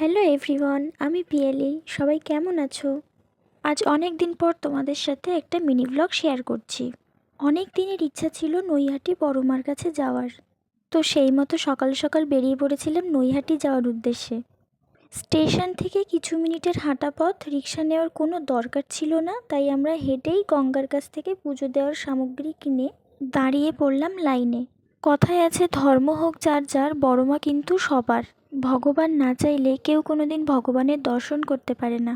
Hello everyone, আমি পিয়ালি। সবাই কেমন আছো? আজ অনেক দিন পর তোমাদের সাথে একটা মিনি ব্লগ শেয়ার করছি। অনেক দিনের ইচ্ছা ছিল নৈহাটি বড়মার কাছে যাওয়ার, তো সেই মতো সকাল সকাল বেরিয়ে পড়েছিলাম নৈহাটি যাওয়ার উদ্দেশ্যে। স্টেশন থেকে কিছু মিনিটের হাঁটা পথ, রিক্সা নেওয়ার কোনো দরকার ছিল না, তাই আমরা হেঁটেই গঙ্গার কাছ থেকে পুজো দেওয়ার সামগ্রী কিনে দাঁড়িয়ে পড়লাম লাইনে। কথায় আছে, ধর্ম হোক যার যার, বড়মা কিন্তু সবার। ভগবান না চাইলে কেউ কোনোদিন ভগবানের দর্শন করতে পারে না।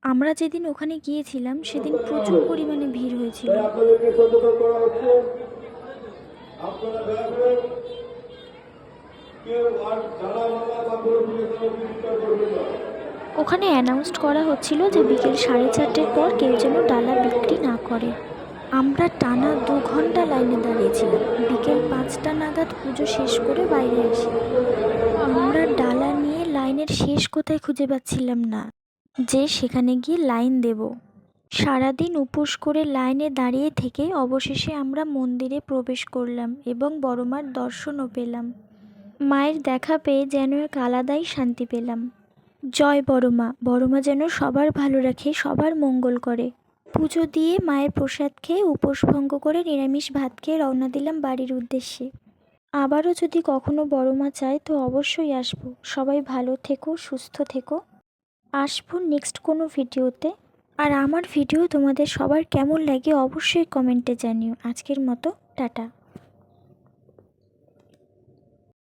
আমরা যেদিন ওখানে গিয়েছিলাম সেদিন প্রচুর পরিমাণে ভিড় হয়েছিল। ওখানে অ্যানাউন্সড করা হচ্ছিল যে বিকেল 4:30-এর পর কেউ যেন ডালা বিক্রি না করে। আমরা টানা 2 ঘন্টা লাইনে দাঁড়িয়েছিলাম। বিকেল 5টা নাগাদ পুজো শেষ করে বাইরে আসি। আমরা ডালা নিয়ে লাইনের শেষ কোথায় খুঁজে পাচ্ছিলাম না, যে সেখানে গিয়ে লাইন দেব। সারাদিন উপোস করে লাইনে দাঁড়িয়ে থেকে অবশেষে আমরা মন্দিরে প্রবেশ করলাম এবং বড়মার দর্শনও পেলাম। মায়ের দেখা পেয়ে যেন এক আলাদাই শান্তি পেলাম। জয় বড়মা, বড়মা যেন সবার ভালো রাখে, সবার মঙ্গল করে। পুজো দিয়ে মায়ের প্রসাদ খেয়ে উপোস ভঙ্গ করে নিরামিষ ভাত খেয়ে রওনা দিলাম বাড়ির উদ্দেশ্যে। আবারও যদি কখনো বড়মা চায় তো অবশ্যই আসবো। সবাই ভালো থেকো, সুস্থ থেকো। আসবো নেক্সট কোনো ভিডিওতে। আর আমার ভিডিও তোমাদের সবার কেমন লাগে অবশ্যই কমেন্টে জানিও। আজকের মতো টাটা।